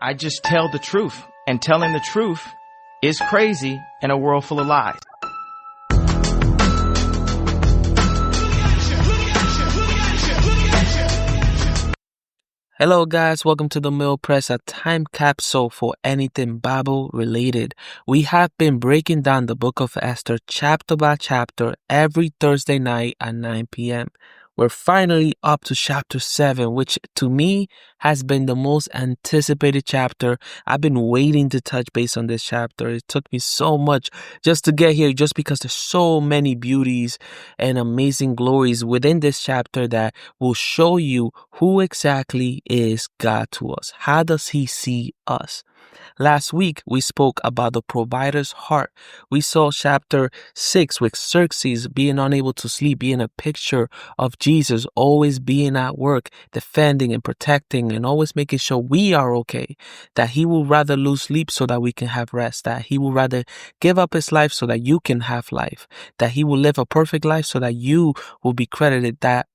I just tell the truth, and telling the truth is crazy in a world full of lies. Hello guys, welcome to the Mill Press, a time capsule for anything Bible related. We have been breaking down the book of Esther chapter by chapter every Thursday night at 9 p.m. We're finally up to chapter 7, which to me has been the most anticipated chapter. I've been waiting to touch base on this chapter. It took me so much just to get here, just because there's so many beauties and amazing glories within this chapter that will show you who exactly is God to us. How does he see us? Last week, we spoke about the provider's heart. We saw chapter 6 with Xerxes being unable to sleep, being a picture of Jesus always being at work, defending and protecting and always making sure we are okay, that he will rather lose sleep so that we can have rest, that he will rather give up his life so that you can have life, that he will live a perfect life so that you will be credited that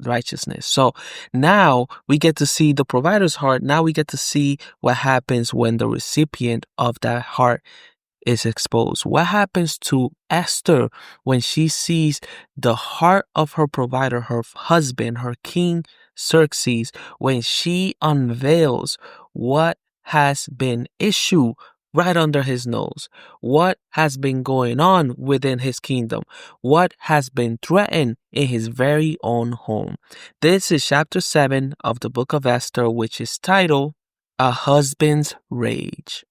righteousness. So now we get to see the provider's heart. Now we get to see what happens when the recipient of that heart is exposed. What happens to Esther when she sees the heart of her provider, her husband, her king Xerxes, when she unveils what has been issued right under his nose, what has been going on within his kingdom, what has been threatened in his very own home. This is chapter 7 of the book of Esther, which is titled A Husband's Rage.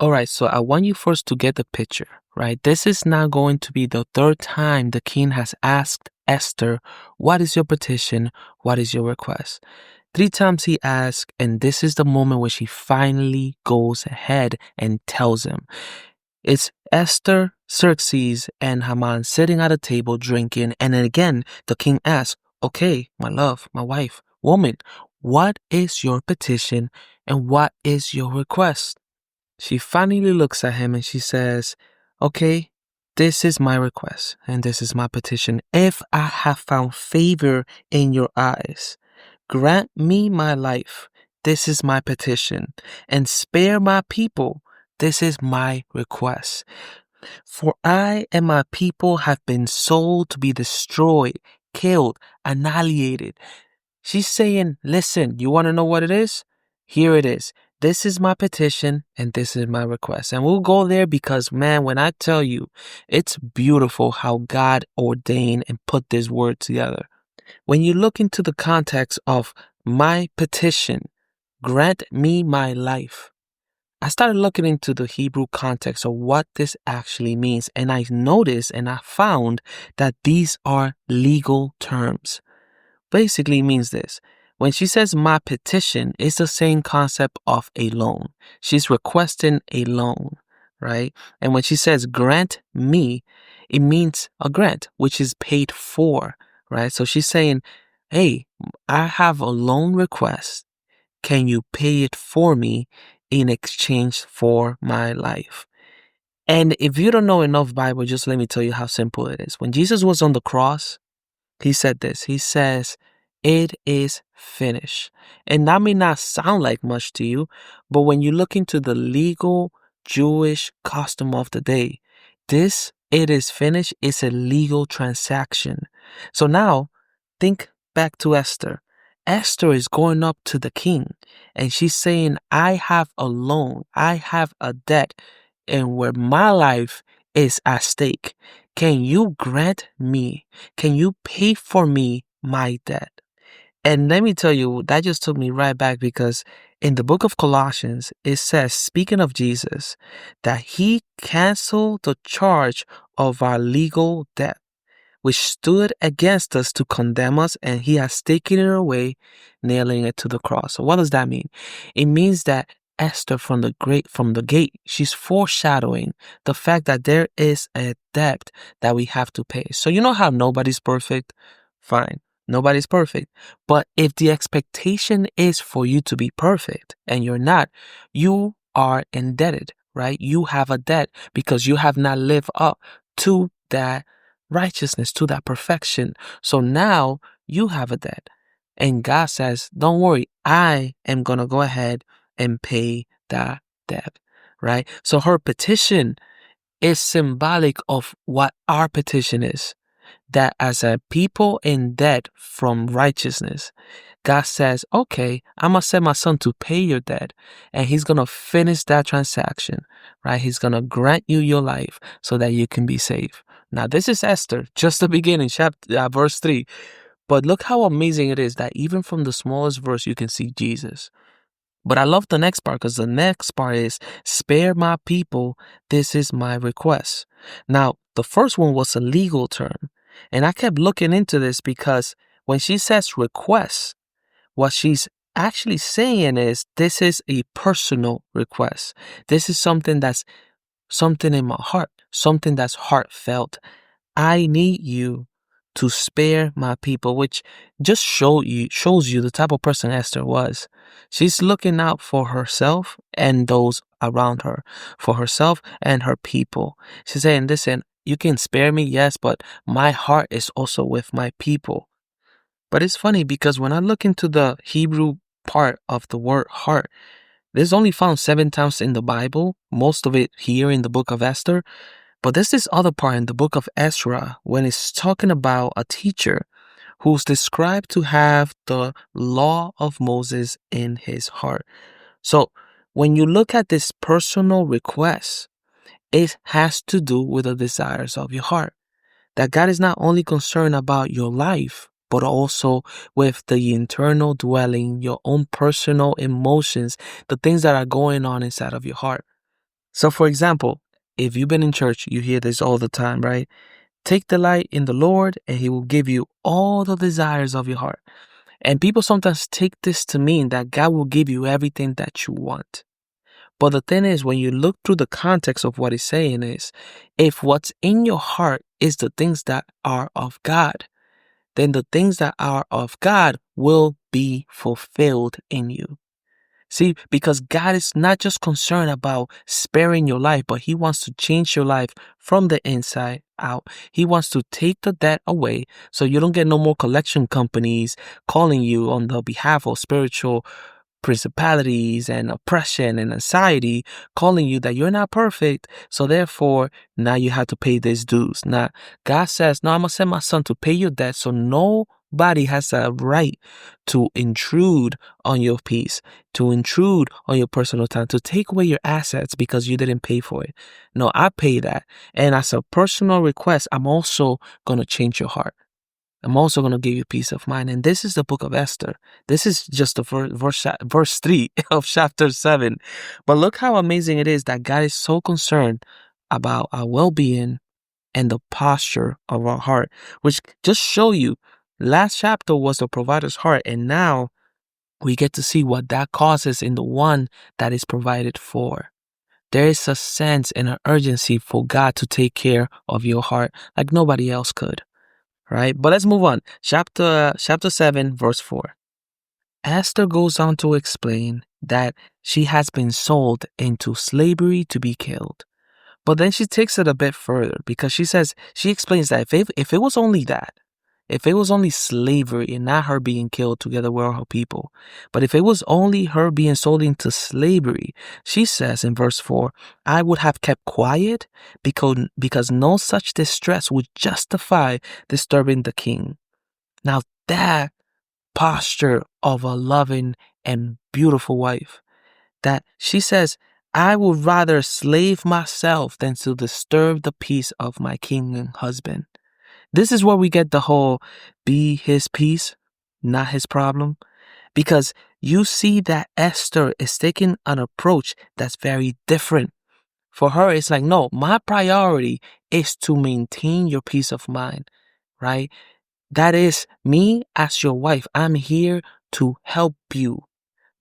All right, so I want you first to get the picture, right? This is now going to be the third time the king has asked Esther, what is your petition? What is your request? 3 times he asked, and this is the moment where she finally goes ahead and tells him. It's Esther, Xerxes, and Haman sitting at a table drinking, and then again, the king asks, okay, my love, my wife, woman, what is your petition and what is your request? She finally looks at him and she says, okay, this is my request and this is my petition. If I have found favor in your eyes, grant me my life. This is my petition. And spare my people. This is my request. For I and my people have been sold to be destroyed, killed, annihilated. She's saying, listen, you want to know what it is? Here it is. This is my petition and this is my request. And we'll go there because, man, when I tell you, it's beautiful how God ordained and put this word together. When you look into the context of my petition, grant me my life, I started looking into the Hebrew context of what this actually means. And I noticed and I found that these are legal terms. Basically means this. When she says my petition, it's the same concept of a loan. She's requesting a loan, right? And when she says grant me, it means a grant, which is paid for, right? So she's saying, hey, I have a loan request. Can you pay it for me in exchange for my life? And if you don't know enough Bible, just let me tell you how simple it is. When Jesus was on the cross, he said this. He says, it is finished. And that may not sound like much to you, but when you look into the legal Jewish custom of the day, this it is finished is a legal transaction. So now think back to Esther. Esther is going up to the king and she's saying, I have a loan, I have a debt, and where my life is at stake. Can you grant me? Can you pay for me my debt? And let me tell you, that just took me right back because in the book of Colossians, it says, speaking of Jesus, that he canceled the charge of our legal debt, which stood against us to condemn us, and he has taken it away, nailing it to the cross. So what does that mean? It means that Esther from the gate, she's foreshadowing the fact that there is a debt that we have to pay. So you know how nobody's perfect? Fine. Nobody's perfect. But if the expectation is for you to be perfect and you're not, you are indebted, right? You have a debt because you have not lived up to that righteousness, to that perfection. So now you have a debt. And God says, don't worry, I am going to go ahead and pay that debt, right? So her petition is symbolic of what our petition is. That as a people in debt from righteousness, God says, okay, I'm going to send my son to pay your debt, and he's going to finish that transaction, right? He's going to grant you your life so that you can be saved. Now, this is Esther, just the beginning, verse 3. But look how amazing it is that even from the smallest verse, you can see Jesus. But I love the next part, because the next part is, spare my people, this is my request. Now, the first one was a legal term. And I kept looking into this because when she says request, what she's actually saying is this is a personal request. This is something that's something in my heart, something that's heartfelt. I need you to spare my people, which just shows you the type of person Esther was. She's looking out for herself and those around her, for herself and her people. She's saying, listen, you can spare me, yes, but my heart is also with my people. But it's funny because when I look into the Hebrew part of the word heart, this is only found 7 times in the Bible, most of it here in the book of Esther. But there's this other part in the book of Ezra when it's talking about a teacher who's described to have the law of Moses in his heart. So when you look at this personal request, it has to do with the desires of your heart. That God is not only concerned about your life, but also with the internal dwelling, your own personal emotions, the things that are going on inside of your heart. So for example, if you've been in church, you hear this all the time, right? Take delight in the Lord and he will give you all the desires of your heart. And people sometimes take this to mean that God will give you everything that you want. But the thing is, when you look through the context of what he's saying is, if what's in your heart is the things that are of God, then the things that are of God will be fulfilled in you. See, because God is not just concerned about sparing your life, but he wants to change your life from the inside out. He wants to take the debt away so you don't get no more collection companies calling you on the behalf of spiritual principalities and oppression and anxiety, calling you that you're not perfect. So therefore, now you have to pay these dues. Now, God says, no, I'm going to send my son to pay your debt. So nobody has a right to intrude on your peace, to intrude on your personal time, to take away your assets because you didn't pay for it. No, I pay that. And as a personal request, I'm also going to change your heart. I'm also going to give you peace of mind. And this is the book of Esther. This is just the verse 3 of chapter 7. But look how amazing it is that God is so concerned about our well-being and the posture of our heart, which just show you last chapter was the provider's heart. And now we get to see what that causes in the one that is provided for. There is a sense and an urgency for God to take care of your heart like nobody else could. Right? But let's move on. Chapter 7, verse 4. Esther goes on to explain that she has been sold into slavery to be killed. But then she takes it a bit further because she explains that if it was only that, if it was only slavery and not her being killed together with her people, but if it was only her being sold into slavery, she says in verse 4, I would have kept quiet because no such distress would justify disturbing the king. Now that posture of a loving and beautiful wife, that she says, I would rather slave myself than to disturb the peace of my king and husband. This is where we get the whole be his peace, not his problem. Because you see that Esther is taking an approach that's very different. For her, it's like, no, my priority is to maintain your peace of mind, right? That is me as your wife. I'm here to help you,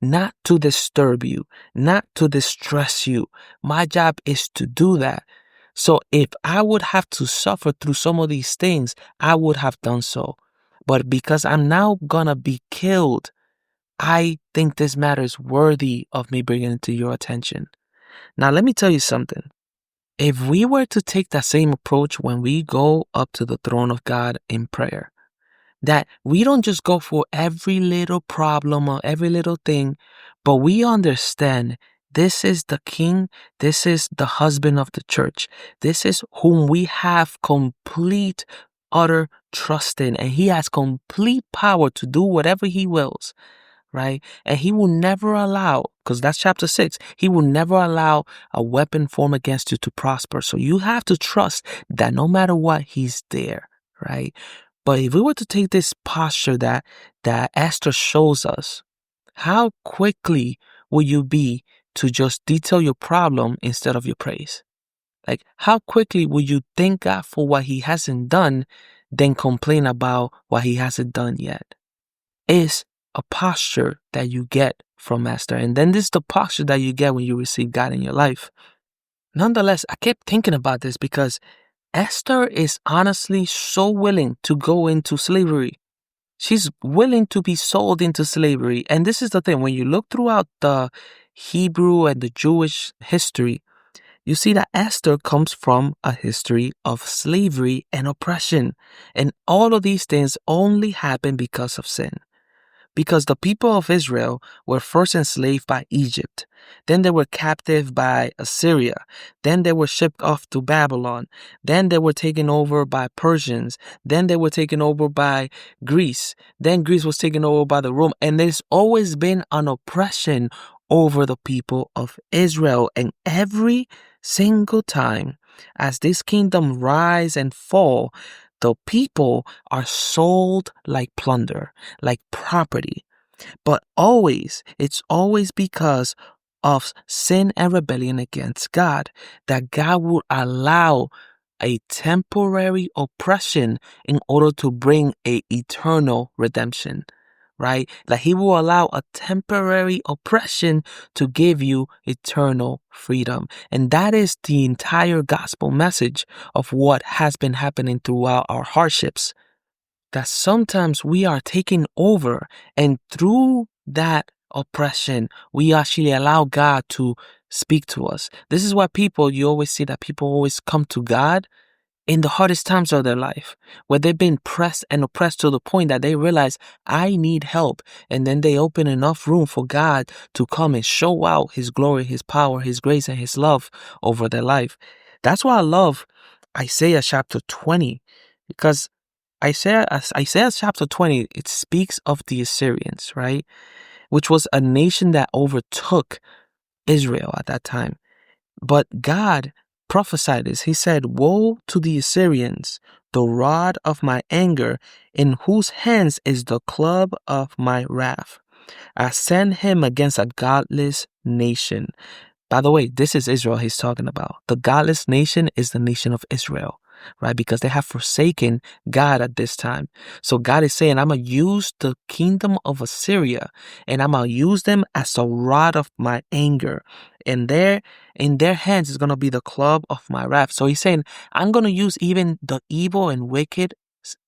not to disturb you, not to distress you. My job is to do that. So if I would have to suffer through some of these things, I would have done so. But because I'm now gonna be killed, I think this matter is worthy of me bringing it to your attention. Now, let me tell you something. If we were to take that same approach when we go up to the throne of God in prayer, that we don't just go for every little problem or every little thing, But we understand this is the king, this is the husband of the church. This is whom we have complete, utter trust in, and he has complete power to do whatever he wills. Right? And he will never allow, because that's chapter 6, he will never allow a weapon formed against you to prosper. So you have to trust that no matter what, he's there, right? But if we were to take this posture that Esther shows us, how quickly will you be to just detail your problem instead of your praise? Like, how quickly will you thank God for what he hasn't done, then complain about what he hasn't done yet? Is a posture that you get from Esther. And then this is the posture that you get when you receive God in your life. Nonetheless, I kept thinking about this because Esther is honestly so willing to go into slavery. She's willing to be sold into slavery. And this is the thing, when you look throughout the Hebrew and the Jewish history, you see that Esther comes from a history of slavery and oppression. And all of these things only happen because of sin. Because the people of Israel were first enslaved by Egypt. Then they were captive by Assyria. Then they were shipped off to Babylon. Then they were taken over by Persians. Then they were taken over by Greece. Then Greece was taken over by the Rome. And there's always been an oppression over the people of Israel. And every single time as this kingdom rise and fall, the people are sold like plunder, like property. But it's always because of sin and rebellion against God that God would allow a temporary oppression in order to bring an eternal redemption. Right? Like he will allow a temporary oppression to give you eternal freedom. And that is the entire gospel message of what has been happening throughout our hardships. That sometimes we are taken over, and through that oppression, we actually allow God to speak to us. This is why you always see that people always come to God in the hardest times of their life, where they've been pressed and oppressed to the point that they realize, I need help. And then they open enough room for God to come and show out his glory, his power, his grace, and his love over their life. That's why I love Isaiah chapter 20, because Isaiah chapter 20, it speaks of the Assyrians, right? Which was a nation that overtook Israel at that time. But God prophesied this. He said, woe to the Assyrians, the rod of my anger, in whose hands is the club of my wrath. I send him against a godless nation. By the way, this is Israel he's talking about. The godless nation is the nation of Israel, right? Because they have forsaken God at this time. So God is saying, I'm going to use the kingdom of Assyria, and I'm going to use them as a rod of my anger. And in their hands is going to be the club of my wrath. So he's saying, I'm going to use even the evil and wicked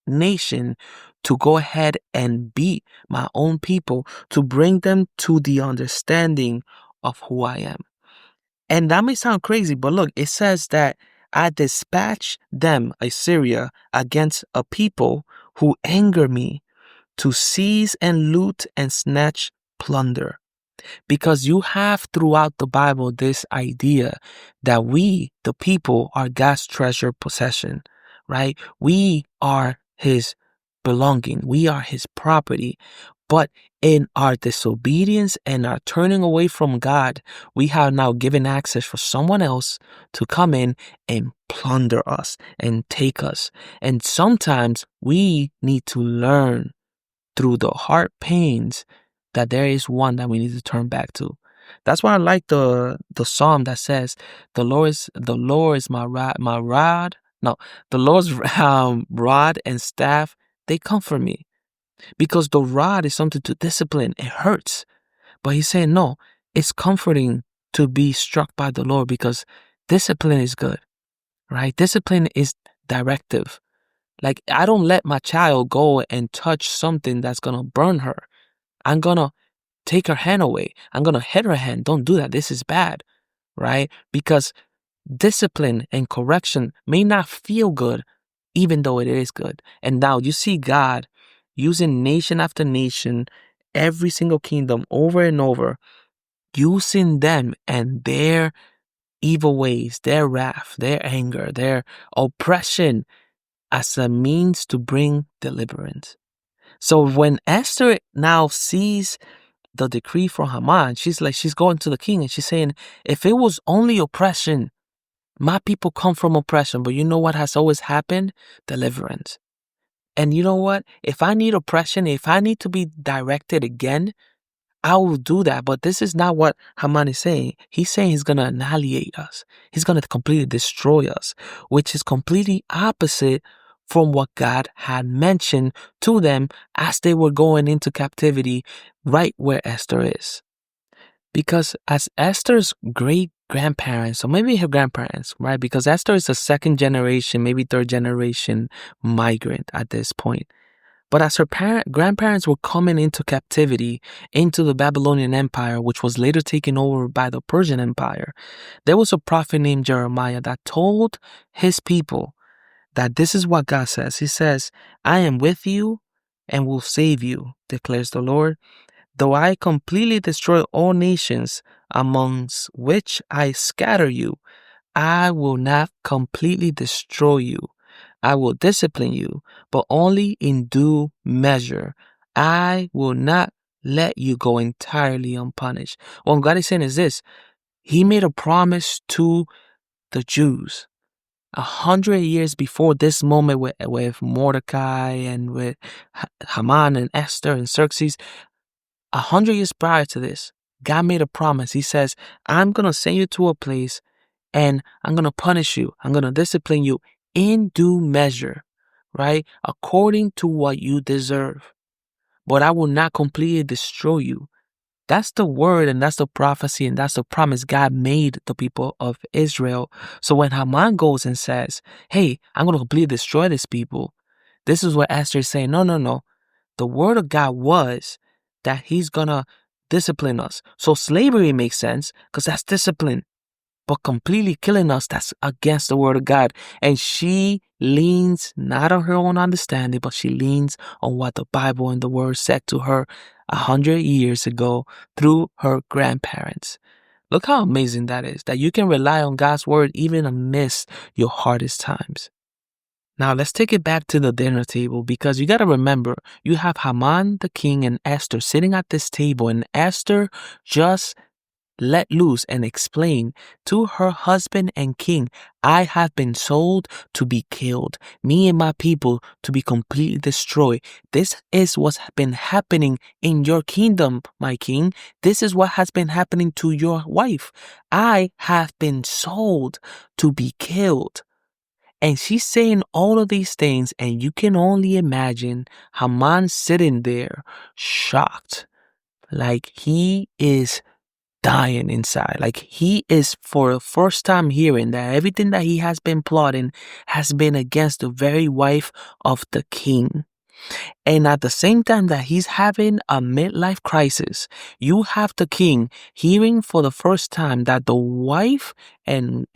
nation to go ahead and beat my own people, to bring them to the understanding of who I am. And that may sound crazy, but look, it says that I dispatch them, Assyria, against a people who anger me, to seize and loot and snatch plunder. Because you have throughout the Bible this idea that we, the people, are God's treasured possession, right? We are his belonging. We are his property. But in our disobedience and our turning away from God, we have now given access for someone else to come in and plunder us and take us. And sometimes we need to learn through the heart pains that there is one that we need to turn back to. That's why I like the psalm that says, the Lord is my rod. No, the Lord's rod and staff, they comfort me. Because the rod is something to discipline. It hurts. But he's saying, no, it's comforting to be struck by the Lord, because discipline is good, right? Discipline is directive. Like, I don't let my child go and touch something that's going to burn her. I'm going to take her hand away. I'm going to hit her hand. Don't do that. This is bad, right? Because discipline and correction may not feel good, even though it is good. And now you see God using nation after nation, every single kingdom over and over, using them and their evil ways, their wrath, their anger, their oppression as a means to bring deliverance. So when Esther now sees the decree from Haman, she's going to the king and she's saying, if it was only oppression, my people come from oppression, but you know what has always happened? Deliverance. And you know what? If I need oppression, if I need to be directed again, I will do that. But this is not what Haman is saying. He's saying he's going to annihilate us. He's going to completely destroy us, which is completely opposite from what God had mentioned to them as they were going into captivity right where Esther is. Because as Esther's great grandparents, or maybe her grandparents, right? Because Esther is a second generation, maybe third generation migrant at this point. But as her grandparents were coming into captivity into the Babylonian Empire, which was later taken over by the Persian Empire, there was a prophet named Jeremiah that told his people that this is what God says. He says, I am with you and will save you, declares the Lord. Though I completely destroy all nations amongst which I scatter you, I will not completely destroy you. I will discipline you, but only in due measure. I will not let you go entirely unpunished. What God is saying is this. He made a promise to the Jews 100 years before this moment with Mordecai and with Haman and Esther and Xerxes. 100 years prior to this, God made a promise. He says, I'm going to send you to a place and I'm going to punish you. I'm going to discipline you in due measure, right? According to what you deserve. But I will not completely destroy you. That's the word and that's the prophecy and that's the promise God made the people of Israel. So when Haman goes and says, hey, I'm going to completely destroy these people, this is what Esther is saying. No. The word of God was that he's going to discipline us. So slavery makes sense because that's discipline. But completely killing us, that's against the word of God. And she leans not on her own understanding, but she leans on what the Bible and the word said to her 100 years ago through her grandparents. Look how amazing that is, that you can rely on God's word even amidst your hardest times. Now let's take it back to the dinner table, because you got to remember, you have Haman the king and Esther sitting at this table, and Esther just let loose and explain to her husband and king, I have been sold to be killed, me and my people to be completely destroyed. This is what's been happening in your kingdom, my king. This is what has been happening to your wife. I have been sold to be killed. And she's saying all of these things, and you can only imagine Haman sitting there shocked, like he is dying inside. Like he is for the first time hearing that everything that he has been plotting has been against the very wife of the king. And at the same time that he's having a midlife crisis, you have the king hearing for the first time that the wife and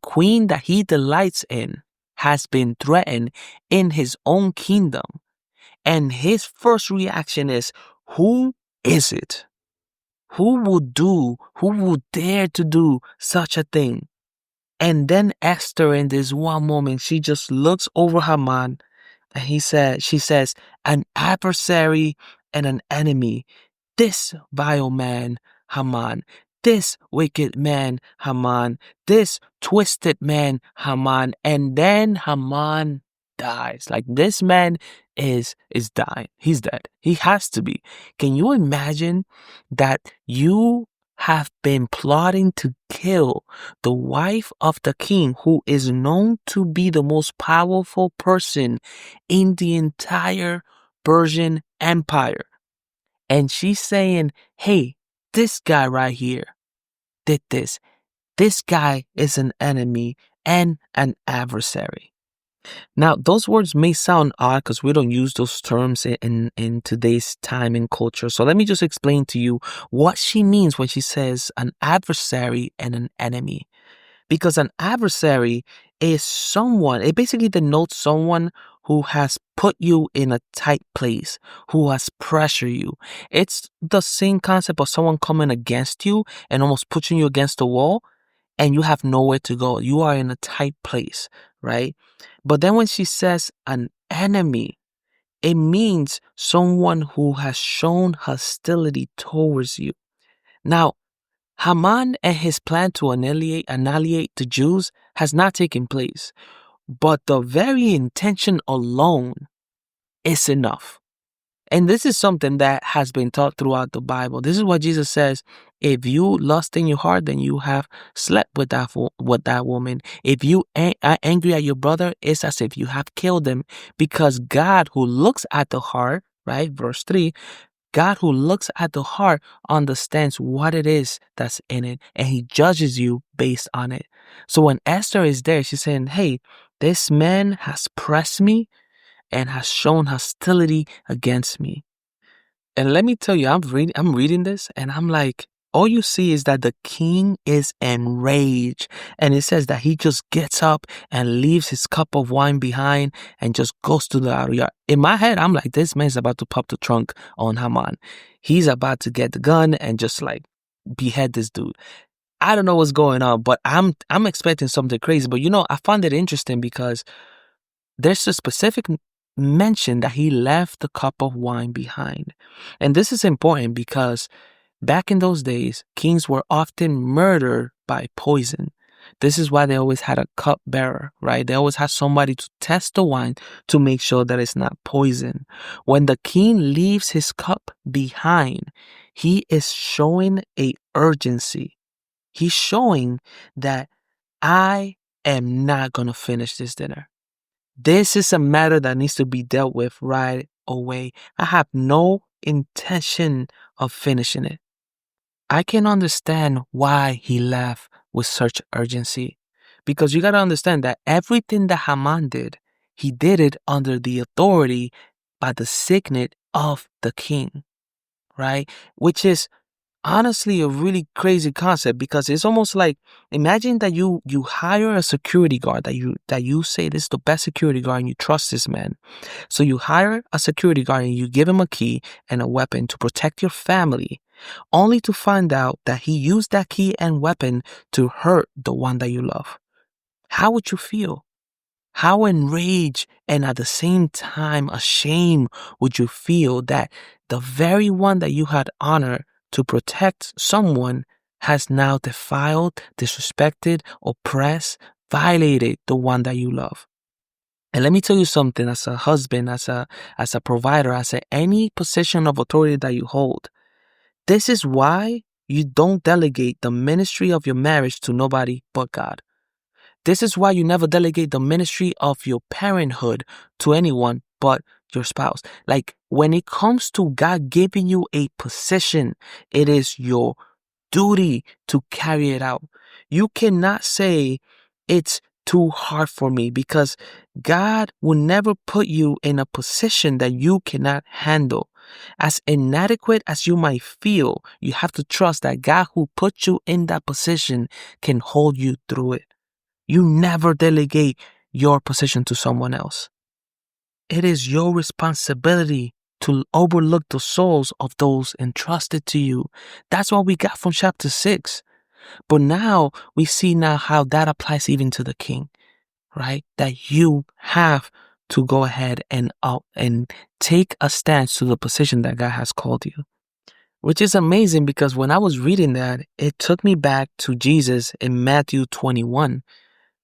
queen that he delights in has been threatened in his own kingdom. And his first reaction is, who is it? Who would dare to do such a thing? And then Esther, in this one moment, she just looks over Haman and she says, an adversary and an enemy. This vile man, Haman. This wicked man, Haman. This twisted man, Haman. And then Haman dies. Like, this man is dying. He's dead. He has to be. Can you imagine that you have been plotting to kill the wife of the king, who is known to be the most powerful person in the entire Persian Empire? And she's saying, hey, this guy right here did this. This guy is an enemy and an adversary. Now, those words may sound odd because we don't use those terms in today's time and culture. So let me just explain to you what she means when she says an adversary and an enemy. Because an adversary is someone, it basically denotes someone who has put you in a tight place, who has pressured you. It's the same concept of someone coming against you and almost pushing you against the wall, and you have nowhere to go. You are in a tight place, right? But then when she says an enemy, it means someone who has shown hostility towards you. Now, Haman and his plan to annihilate the Jews has not taken place, but the very intention alone is enough. And this is something that has been taught throughout the Bible. This is what Jesus says: if you lust in your heart, then you have slept with that woman. If you are angry at your brother, it's as if you have killed him. Because God, who looks at the heart, right? Verse 3, God who looks at the heart understands what it is that's in it, and he judges you based on it. So when Esther is there, she's saying, hey, this man has pressed me and has shown hostility against me. And let me tell you, I'm reading this and I'm like, all you see is that the king is enraged. And it says that he just gets up and leaves his cup of wine behind and just goes to the outer yard. In my head, I'm like, this man's about to pop the trunk on Haman. He's about to get the gun and just like behead this dude. I don't know what's going on, but I'm expecting something crazy. But I found it interesting because there's a specific mention that he left the cup of wine behind. And this is important because back in those days, kings were often murdered by poison. This is why they always had a cup bearer, right? They always had somebody to test the wine to make sure that it's not poison. When the king leaves his cup behind, he is showing a urgency. He's showing that I am not going to finish this dinner. This is a matter that needs to be dealt with right away. I have no intention of finishing it. I can understand why he left with such urgency. Because you got to understand that everything that Haman did, he did it under the authority by the signet of the king, right? Which is honestly a really crazy concept, because it's almost like, imagine that you hire a security guard that you say this is the best security guard and you trust this man. So you hire a security guard and you give him a key and a weapon to protect your family, only to find out that he used that key and weapon to hurt the one that you love. How would you feel? How enraged and at the same time ashamed would you feel that the very one that you had honored to protect someone has now defiled, disrespected, oppressed, violated the one that you love? And let me tell you something, as a husband, as a provider, as any position of authority that you hold, this is why you don't delegate the ministry of your marriage to nobody but God. This is why you never delegate the ministry of your parenthood to anyone but your spouse. Like, when it comes to God giving you a position, it is your duty to carry it out. You cannot say it's too hard for me, because God will never put you in a position that you cannot handle. As inadequate as you might feel, you have to trust that God who put you in that position can hold you through it. You never delegate your position to someone else. It is your responsibility to overlook the souls of those entrusted to you. That's what we got from chapter 6. But now we see how that applies even to the king, right? That you have to go ahead and take a stance to the position that God has called you. Which is amazing, because when I was reading that, it took me back to Jesus in Matthew 21.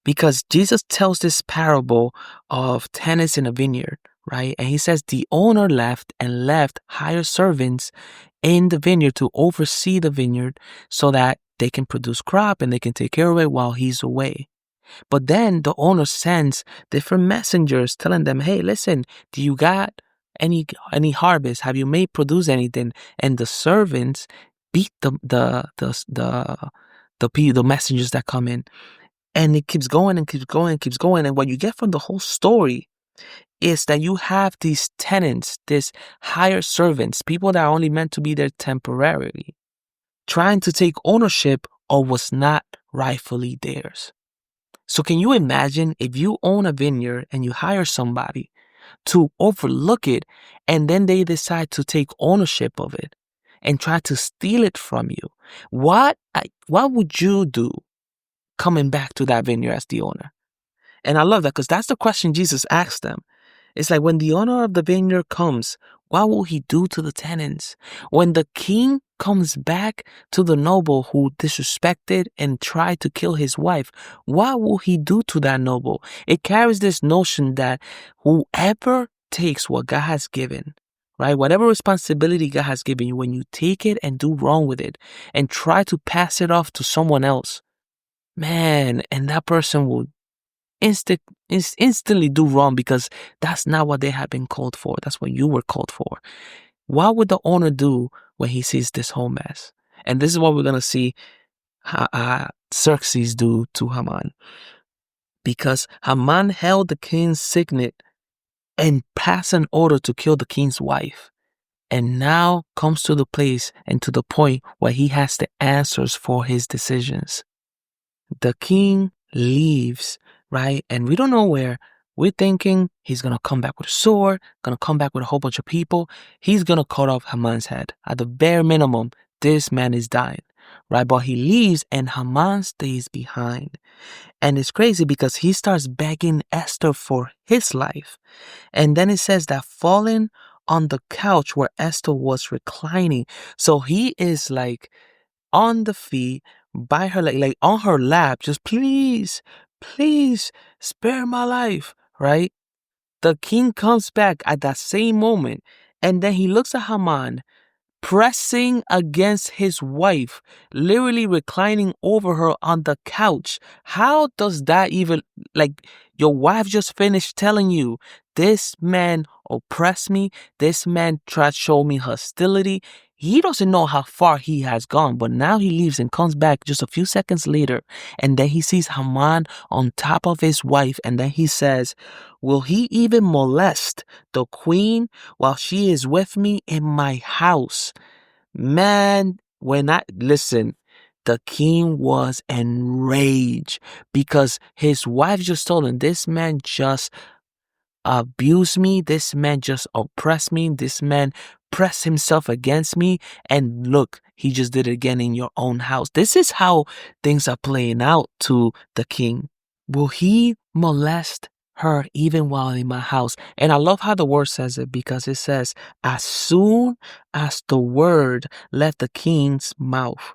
Because Jesus tells this parable of tenants in a vineyard, right? And he says the owner left hired servants in the vineyard to oversee the vineyard so that they can produce crop and they can take care of it while he's away. But then the owner sends different messengers telling them, hey, listen, do you got any harvest? Have you produce anything? And the servants beat the messengers that come in. And it keeps going and keeps going and keeps going. And what you get from the whole story is that you have these tenants, these hired servants, people that are only meant to be there temporarily, trying to take ownership of what's not rightfully theirs. So can you imagine if you own a vineyard and you hire somebody to overlook it, and then they decide to take ownership of it and try to steal it from you. What would you do coming back to that vineyard as the owner? And I love that because that's the question Jesus asked them. It's like when the owner of the vineyard comes, what will he do to the tenants? When the king comes back to the noble who disrespected and tried to kill his wife, what will he do to that noble? It carries this notion that whoever takes what God has given, right? Whatever responsibility God has given you, when you take it and do wrong with it and try to pass it off to someone else, man, and that person will instantly do wrong because that's not what they have been called for. That's what you were called for. What would the owner do when he sees this whole mess? And this is what we're going to see Xerxes do to Haman. Because Haman held the king's signet and passed an order to kill the king's wife. And now comes to the place and to the point where he has the answers for his decisions. The king leaves, right? And we don't know where. We're thinking he's going to come back with a sword, going to come back with a whole bunch of people. He's going to cut off Haman's head. At the bare minimum, this man is dying, right? But he leaves and Haman stays behind. And it's crazy because he starts begging Esther for his life. And then it says that falling on the couch where Esther was reclining. So he is like on the feet by her, like on her lap, just please spare my life, right? The king comes back at that same moment, and then he looks at Haman pressing against his wife, literally reclining over her on the couch. How does that even, like, your wife just finished telling you, this man oppressed me, this man tried to show me hostility. He doesn't know how far he has gone, but now he leaves and comes back just a few seconds later, and then he sees Haman on top of his wife, and then he says, will he even molest the queen while she is with me in my house? Man, the king was enraged because his wife just told him, this man just abused me, this man just oppressed me, this man pressed himself against me, and look, he just did it again in your own house. This is how things are playing out to the king. Will he molest her even while in my house? And I love how the word says it, because it says, as soon as the word left the king's mouth,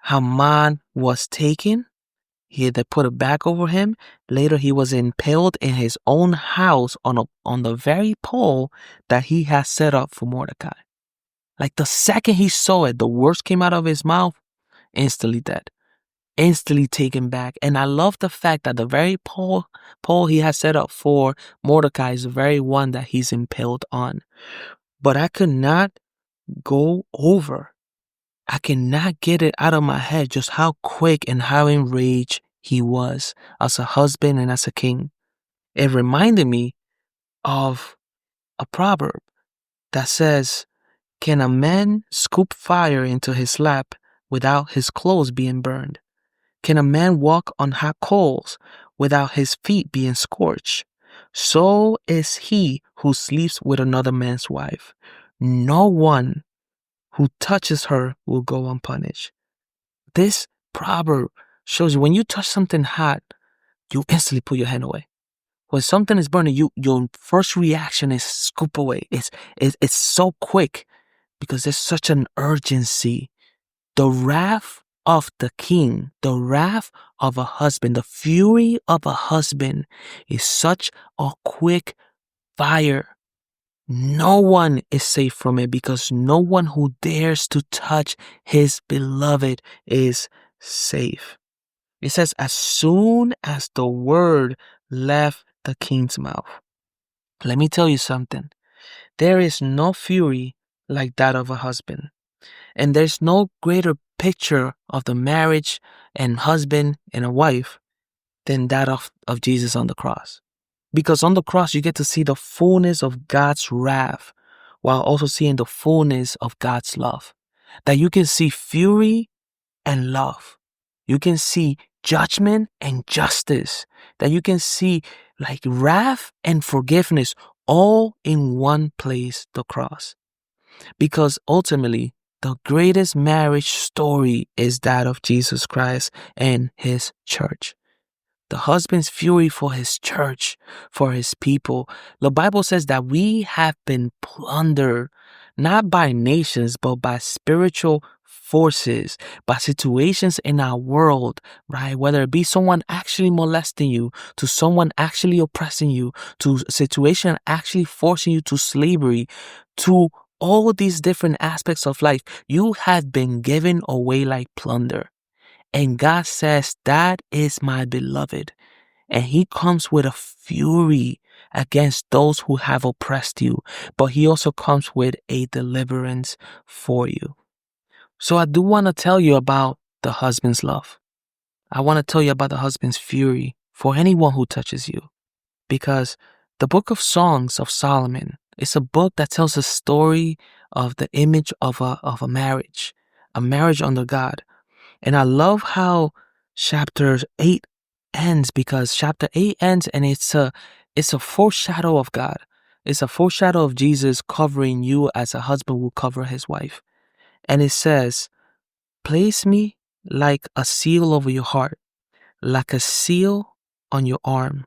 Haman was taken. They put a bag over him. Later, he was impaled in his own house on the very pole that he had set up for Mordecai. Like the second he saw it, the words came out of his mouth, instantly dead, instantly taken back. And I love the fact that the very pole he had set up for Mordecai is the very one that he's impaled on. But I could not go over. I cannot get it out of my head just how quick and how enraged he was as a husband and as a king. It reminded me of a proverb that says, can a man scoop fire into his lap without his clothes being burned? Can a man walk on hot coals without his feet being scorched? So is he who sleeps with another man's wife. No one who touches her will go unpunished. This proverb shows you when you touch something hot, you instantly put your hand away. When something is burning, your first reaction is scoop away. It's so quick because there's such an urgency. The wrath of the king, the wrath of a husband, the fury of a husband is such a quick fire. No one is safe from it because no one who dares to touch his beloved is safe. It says, as soon as the word left the king's mouth. Let me tell you something. There is no fury like that of a husband. And there's no greater picture of the marriage and husband and a wife than that of Jesus on the cross. Because on the cross, you get to see the fullness of God's wrath while also seeing the fullness of God's love. That you can see fury and love. You can see judgment and justice. That you can see like wrath and forgiveness all in one place, the cross. Because ultimately, the greatest marriage story is that of Jesus Christ and his church. The husband's fury for his church, for his people. The Bible says that we have been plundered, not by nations, but by spiritual forces, by situations in our world, right? Whether it be someone actually molesting you, to someone actually oppressing you, to a situation actually forcing you to slavery, to all these different aspects of life, you have been given away like plunder. And God says, that is my beloved. And he comes with a fury against those who have oppressed you. But he also comes with a deliverance for you. So I do want to tell you about the husband's love. I want to tell you about the husband's fury for anyone who touches you. Because the book of Songs of Solomon is a book that tells a story of the image of a marriage under God. And I love how chapter 8 ends, because chapter 8 ends and it's a foreshadow of God. It's a foreshadow of Jesus covering you as a husband will cover his wife. And it says, place me like a seal over your heart, like a seal on your arm.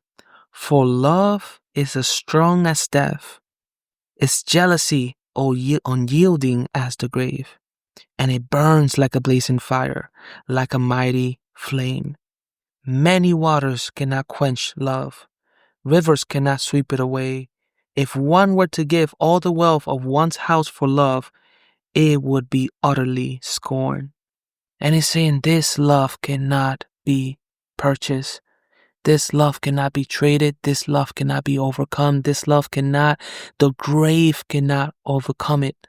For love is as strong as death. Its jealousy unyielding as the grave. And it burns like a blazing fire, like a mighty flame. Many waters cannot quench love. Rivers cannot sweep it away. If one were to give all the wealth of one's house for love, it would be utterly scorned. And it's saying this love cannot be purchased. This love cannot be traded. This love cannot be overcome. The grave cannot overcome it.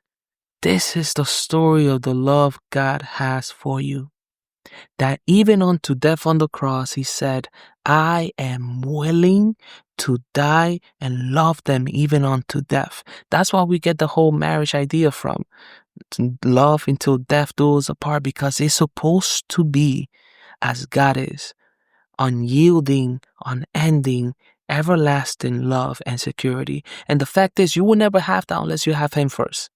This is the story of the love God has for you. That even unto death on the cross, he said, I am willing to die and love them even unto death. That's why we get the whole marriage idea from. To love until death do us apart, because it's supposed to be as God is. Unyielding, unending, everlasting love and security. And the fact is, you will never have that unless you have him first.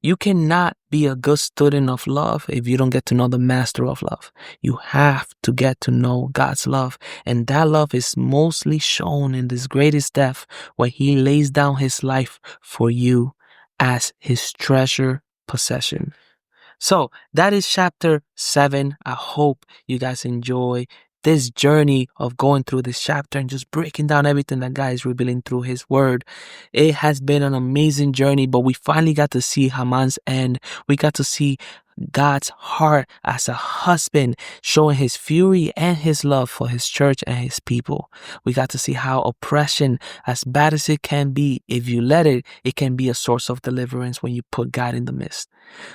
You cannot be a good student of love if you don't get to know the master of love. You have to get to know God's love. And that love is mostly shown in this greatest death, where he lays down his life for you as his treasure possession. So that is chapter 7. I hope you guys enjoy this journey of going through this chapter and just breaking down everything that God is revealing through his word. It has been an amazing journey, but we finally got to see Haman's end. We got to see God's heart as a husband, showing his fury and his love for his church and his people. We got to see how oppression, as bad as it can be, if you let it, it can be a source of deliverance when you put God in the midst.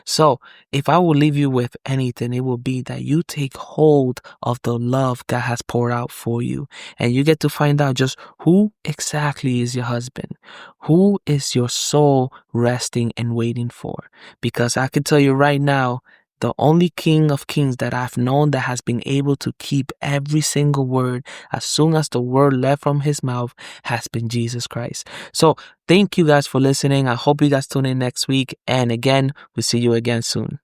So if I will leave you with anything, it will be that you take hold of the love God has poured out for you, and you get to find out just who exactly is your husband, who is your soul resting and waiting for. Because I can tell you right now, the only King of Kings that I've known that has been able to keep every single word as soon as the word left from his mouth has been Jesus Christ. So thank you guys for listening. I hope you guys tune in next week. And again, we'll see you again soon.